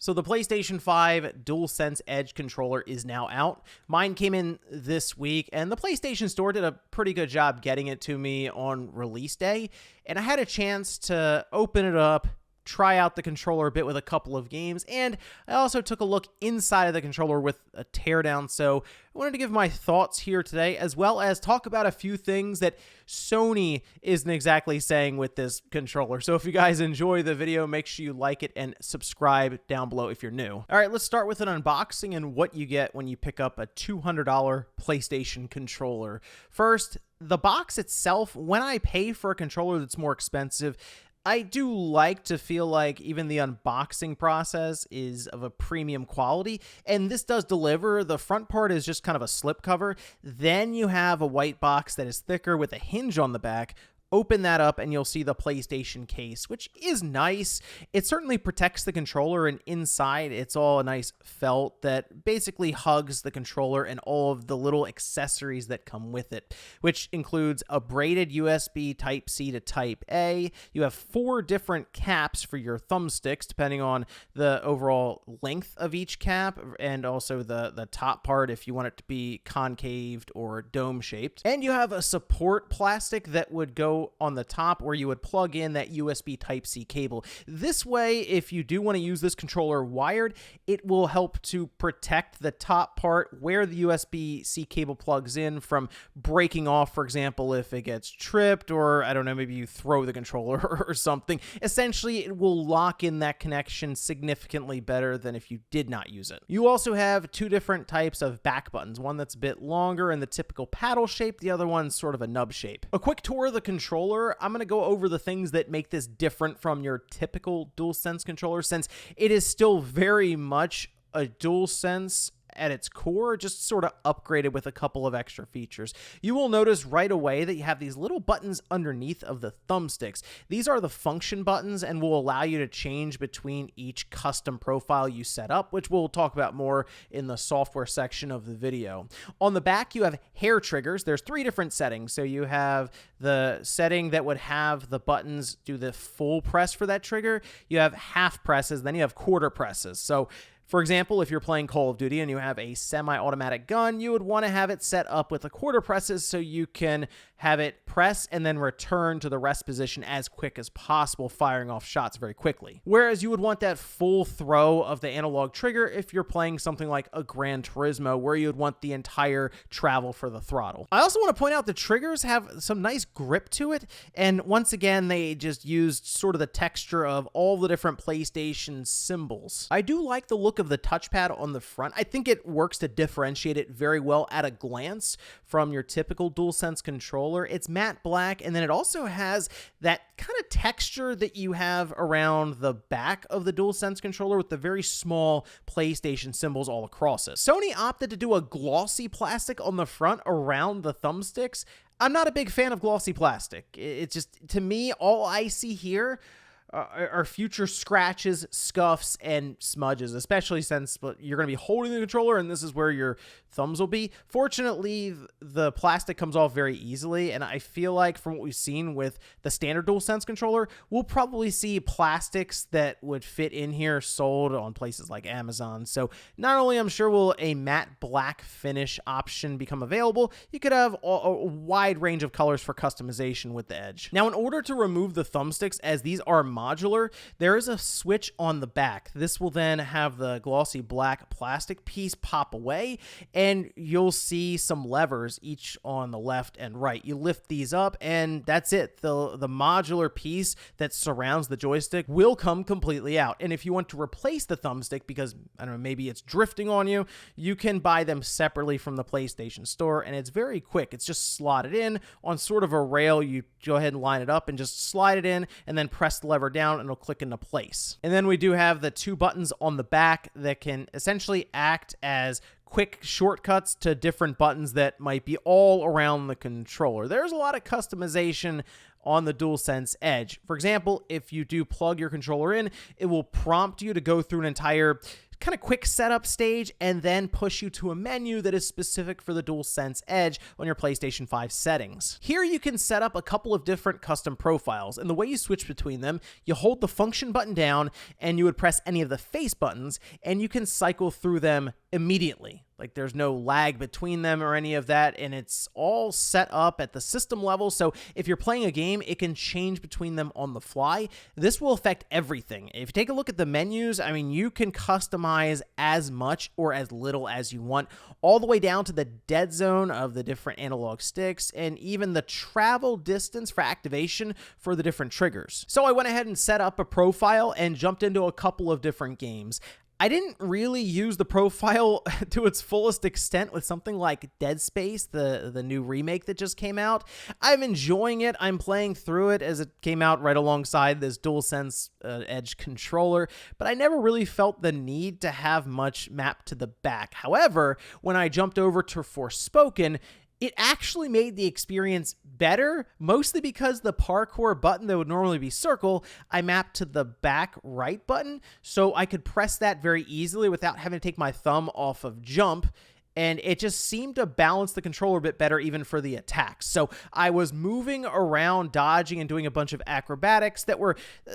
So the PlayStation 5 DualSense Edge controller is now out. Mine came in this week, and the PlayStation Store did a pretty good job getting it to me on release day. And I had a chance to open it up, try out the controller a bit with a couple of games, and I also took a look inside of the controller with a teardown. So I wanted to give my thoughts here today, as well as talk about a few things that Sony isn't exactly saying with this controller. So if you guys enjoy the video, make sure you like it and subscribe down below if you're new. All right, let's start with an unboxing and what you get when you pick up a $200 PlayStation controller. First, the box itself. When I pay for a controller that's more expensive, I do like to feel like even the unboxing process is of a premium quality, and this does deliver. The front part is just kind of a slipcover. Then you have a white box that is thicker with a hinge on the back. Open that up and you'll see the PlayStation case, which is nice. It certainly protects the controller, and inside it's all a nice felt that basically hugs the controller and all of the little accessories that come with it, which includes a braided USB Type-C to Type-A. You have 4 different caps for your thumbsticks, depending on the overall length of each cap, and also the top part if you want it to be concaved or dome-shaped. And you have a support plastic that would go on the top where you would plug in that USB Type-C cable. This way, if you do want to use this controller wired, it will help to protect the top part where the USB-C cable plugs in from breaking off, for example, if it gets tripped, or I don't know, maybe you throw the controller or something. Essentially, it will lock in that connection significantly better than if you did not use it. You also have 2 different types of back buttons, one that's a bit longer in the typical paddle shape, the other one's sort of a nub shape. A quick tour of the controller. I'm going to go over the things that make this different from your typical DualSense controller, since it is still very much a DualSense at its core, just sort of upgraded with a couple of extra features. You will notice right away that you have these little buttons underneath of the thumbsticks. These are the function buttons and will allow you to change between each custom profile you set up, which we'll talk about more in the software section of the video. On the back, you have hair triggers. There's 3 different settings. So you have the setting that would have the buttons do the full press for that trigger. You have half presses, then you have quarter presses. So for example, if you're playing Call of Duty and you have a semi-automatic gun, you would want to have it set up with the quarter presses so you can have it press and then return to the rest position as quick as possible, firing off shots very quickly. Whereas you would want that full throw of the analog trigger if you're playing something like a Gran Turismo, where you would want the entire travel for the throttle. I also want to point out the triggers have some nice grip to it, and once again, they just used sort of the texture of all the different PlayStation symbols. I do like the look of the touchpad on the front. I think it works to differentiate it very well at a glance from your typical DualSense controller. It's matte black, and then it also has that kind of texture that you have around the back of the DualSense controller with the very small PlayStation symbols all across it. Sony opted to do a glossy plastic on the front around the thumbsticks. I'm not a big fan of glossy plastic. It's just, to me, all I see here are future scratches, scuffs, and smudges, especially since you're going to be holding the controller and this is where your thumbs will be. Fortunately, the plastic comes off very easily, and I feel like from what we've seen with the standard DualSense controller, we'll probably see plastics that would fit in here sold on places like Amazon. So not only, I'm sure, will a matte black finish option become available, you could have a wide range of colors for customization with the Edge. Now, in order to remove the thumbsticks, as these are modular, there is a switch on the back. This will then have the glossy black plastic piece pop away, and you'll see some levers each on the left and right. You lift these up, and that's it. The modular piece that surrounds the joystick will come completely out. And if you want to replace the thumbstick because, I don't know, maybe it's drifting on you, you can buy them separately from the PlayStation Store, and it's very quick. It's just slotted in on sort of a rail. You go ahead and line it up and just slide it in, and then press the lever down and it'll click into place. And then we do have the 2 buttons on the back that can essentially act as quick shortcuts to different buttons that might be all around the controller. There's a lot of customization on the DualSense Edge. For example, if you do plug your controller in, it will prompt you to go through an entire kind of quick setup stage and then push you to a menu that is specific for the DualSense Edge on your PlayStation 5 settings. Here you can set up a couple of different custom profiles, and the way you switch between them, you hold the function button down and you would press any of the face buttons and you can cycle through them immediately. Like there's no lag between them or any of that, and it's all set up at the system level, so if you're playing a game, it can change between them on the fly. This will affect everything. If you take a look at the menus, I mean, you can customize as much or as little as you want, all the way down to the dead zone of the different analog sticks, and even the travel distance for activation for the different triggers. So I went ahead and set up a profile and jumped into a couple of different games. I didn't really use the profile to its fullest extent with something like Dead Space, the new remake that just came out. I'm enjoying it. I'm playing through it as it came out right alongside this DualSense Edge controller, but I never really felt the need to have much mapped to the back. However, when I jumped over to Forspoken, it actually made the experience better, mostly because the parkour button that would normally be circle, I mapped to the back right button, so I could press that very easily without having to take my thumb off of jump, and it just seemed to balance the controller a bit better even for the attacks. So I was moving around, dodging, and doing a bunch of acrobatics that were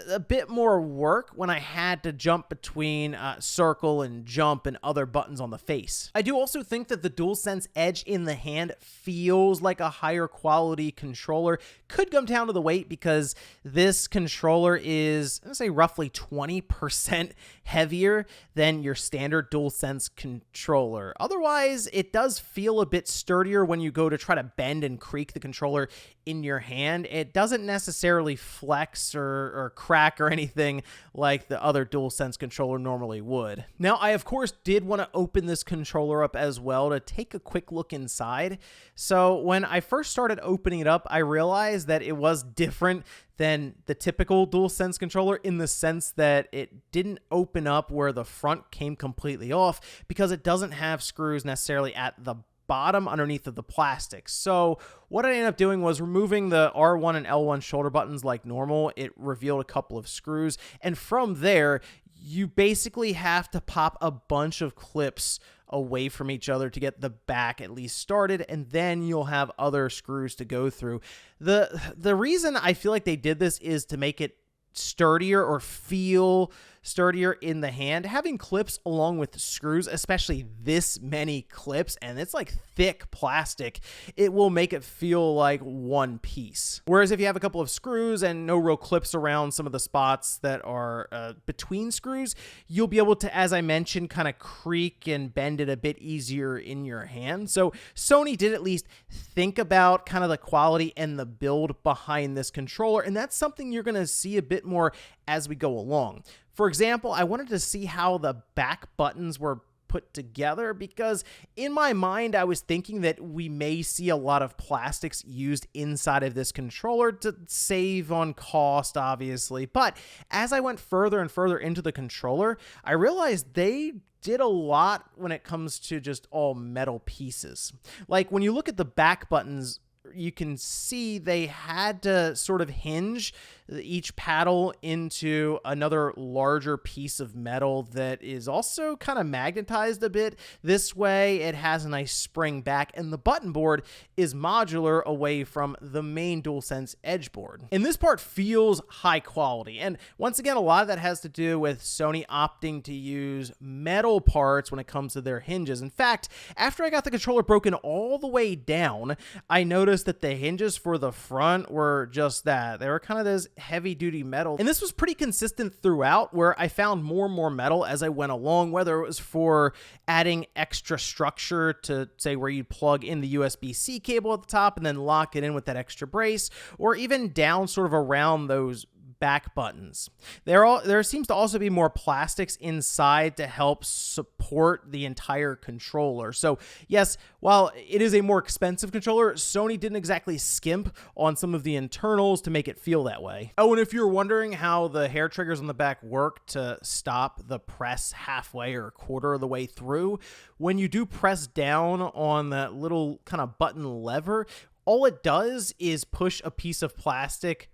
a bit more work when I had to jump between circle and jump and other buttons on the face. I do also think that the DualSense Edge in the hand feels like a higher quality controller. Could come down to the weight because this controller is, I'm gonna say, roughly 20% heavier than your standard DualSense controller. Otherwise, it does feel a bit sturdier when you go to try to bend and creak the controller in your hand. It doesn't necessarily flex or crack or anything like the other DualSense controller normally would. Now, I of course did want to open this controller up as well to take a quick look inside. So when I first started opening it up, I realized that it was different than the typical DualSense controller in the sense that it didn't open up where the front came completely off because it doesn't have screws necessarily at the bottom underneath of the plastic. So what I ended up doing was removing the R1 and L1 shoulder buttons like normal. It revealed a couple of screws, and from there you basically have to pop a bunch of clips away from each other to get the back at least started, and then you'll have other screws to go through. The reason I feel like they did this is to make it sturdier or feel sturdier in the hand. Having clips along with screws, especially this many clips, and it's like thick plastic, it will make it feel like one piece. Whereas if you have a couple of screws and no real clips around some of the spots that are between screws, you'll be able to, as I mentioned, kind of creak and bend it a bit easier in your hand. So Sony did at least think about kind of the quality and the build behind this controller, and that's something you're going to see a bit more as we go along. For example, I wanted to see how the back buttons were put together because in my mind, I was thinking that we may see a lot of plastics used inside of this controller to save on cost, obviously. But as I went further and further into the controller, I realized they did a lot when it comes to just all metal pieces. Like when you look at the back buttons, you can see they had to sort of hinge each paddle into another larger piece of metal that is also kind of magnetized a bit. This way it has a nice spring back, and the button board is modular away from the main DualSense Edge board. And this part feels high quality. And once again, a lot of that has to do with Sony opting to use metal parts when it comes to their hinges. In fact, after I got the controller broken all the way down, I noticed that the hinges for the front were just that. They were kind of this heavy duty metal, and this was pretty consistent throughout, where I found more and more metal as I went along, whether it was for adding extra structure to say where you plug in the USB-C cable at the top and then lock it in with that extra brace, or even down sort of around those back buttons. There seems to also be more plastics inside to help support the entire controller. So yes, while it is a more expensive controller, Sony didn't exactly skimp on some of the internals to make it feel that way. Oh, and if you're wondering how the hair triggers on the back work to stop the press halfway or a quarter of the way through, when you do press down on that little kind of button lever, all it does is push a piece of plastic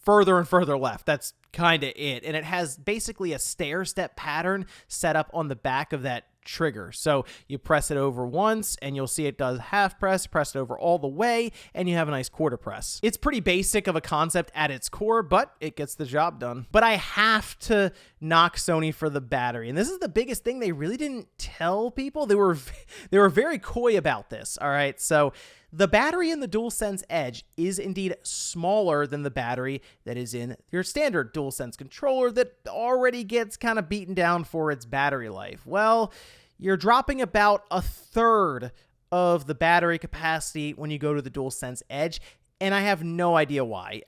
further and further left. That's kind of it. And it has basically a stair-step pattern set up on the back of that trigger. So you press it over once and you'll see it does half press it over all the way, and you have a nice quarter press. It's pretty basic of a concept at its core, but it gets the job done. But I have to knock Sony for the battery. And this is the biggest thing they really didn't tell people. They were very coy about this. All right. So the battery in the DualSense Edge is indeed smaller than the battery that is in your standard DualSense controller that already gets kind of beaten down for its battery life. Well, you're dropping about a third of the battery capacity when you go to the DualSense Edge, and I have no idea why.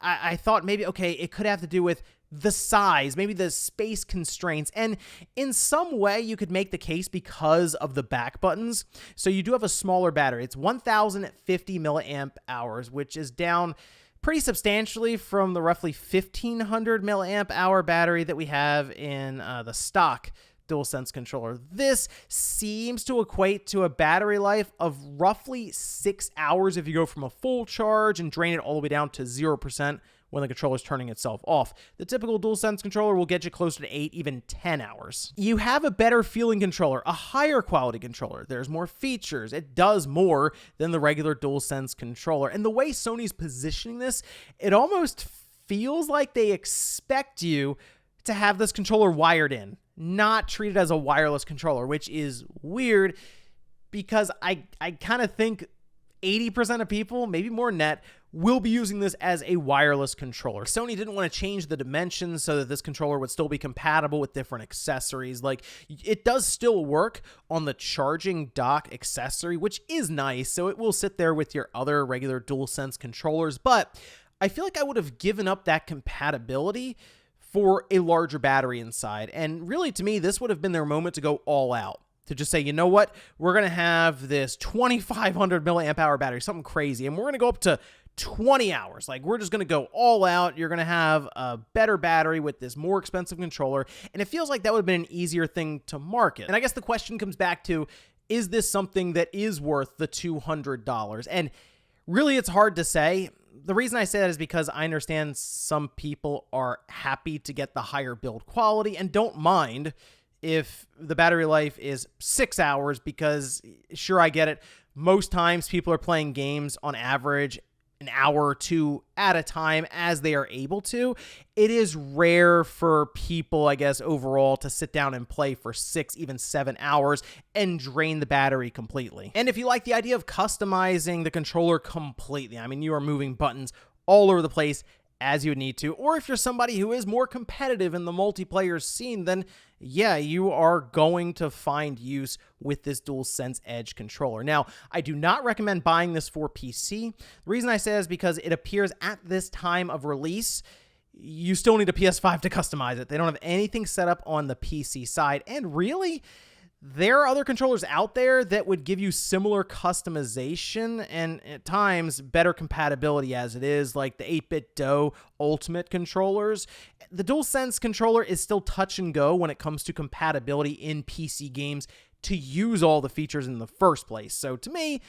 I thought maybe, okay, it could have to do with the size, maybe the space constraints, and in some way you could make the case because of the back buttons. So you do have a smaller battery. It's 1050 milliamp hours, which is down pretty substantially from the roughly 1500 milliamp hour battery that we have in the stock DualSense controller. This seems to equate to a battery life of roughly 6 hours if you go from a full charge and drain it all the way down to 0% when the controller is turning itself off. The typical DualSense controller will get you closer to 8, even 10 hours. You have a better feeling controller, a higher quality controller. There's more features. It does more than the regular DualSense controller. And the way Sony's positioning this, it almost feels like they expect you to have this controller wired in, not treated as a wireless controller, which is weird because I kind of think 80% of people, maybe more net, will be using this as a wireless controller. Sony didn't want to change the dimensions so that this controller would still be compatible with different accessories. Like, it does still work on the charging dock accessory, which is nice, so it will sit there with your other regular DualSense controllers, but I feel like I would have given up that compatibility for a larger battery inside. And really, to me, this would have been their moment to go all out. To just say, you know what, we're going to have this 2500 milliamp hour battery, something crazy, and we're going to go up to 20 hours. Like, we're just going to go all out. You're going to have a better battery with this more expensive controller. And it feels like that would have been an easier thing to market. And I guess the question comes back to, is this something that is worth the $200? And really, it's hard to say. The reason I say that is because I understand some people are happy to get the higher build quality and don't mind if the battery life is 6 hours, because sure, I get it. Most times people are playing games on average an hour or two at a time as they are able to. It is rare for people, I guess, overall to sit down and play for 6, even 7 hours and drain the battery completely. And if you like the idea of customizing the controller completely, I mean, you are moving buttons all over the place as you would need to, or if you're somebody who is more competitive in the multiplayer scene, then yeah, you are going to find use with this DualSense Edge controller. Now, I do not recommend buying this for PC. The reason I say that is because it appears at this time of release, you still need a PS5 to customize it. They don't have anything set up on the PC side, and really, there are other controllers out there that would give you similar customization and at times better compatibility as it is, like the 8-bit DO Ultimate controllers. The DualSense controller is still touch and go when it comes to compatibility in PC games to use all the features in the first place. So to me,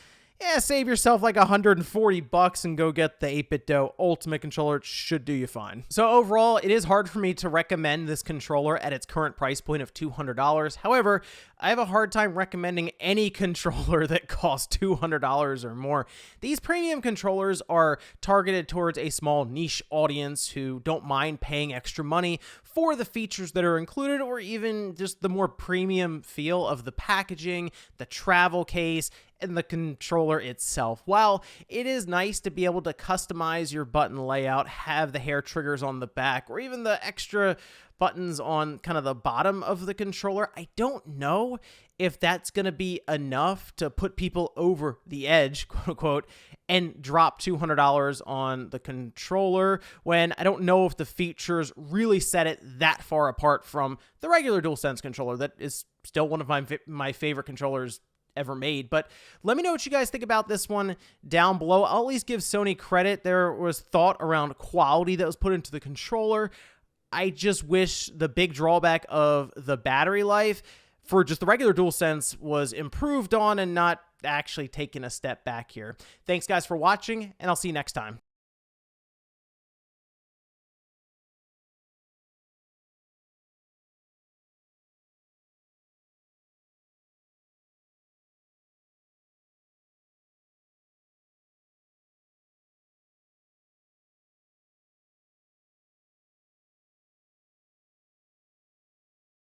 yeah, save yourself like $140 and go get the 8-bit DO Ultimate controller. It should do you fine. So overall, it is hard for me to recommend this controller at its current price point of $200. However, I have a hard time recommending any controller that costs $200 or more. These premium controllers are targeted towards a small niche audience who don't mind paying extra money for the features that are included, or even just the more premium feel of the packaging, the travel case, and the controller itself. While it is nice to be able to customize your button layout, have the hair triggers on the back, or even the extra buttons on kind of the bottom of the controller, I don't know if that's going to be enough to put people over the edge, quote unquote, and drop $200 on the controller, when I don't know if the features really set it that far apart from the regular DualSense controller that is still one of my favorite controllers ever made. But let me know what you guys think about this one down below. I'll at least give Sony credit. There was thought around quality that was put into the controller. I just wish the big drawback of the battery life for just the regular DualSense was improved on and not actually taken a step back here. Thanks guys for watching, and I'll see you next time.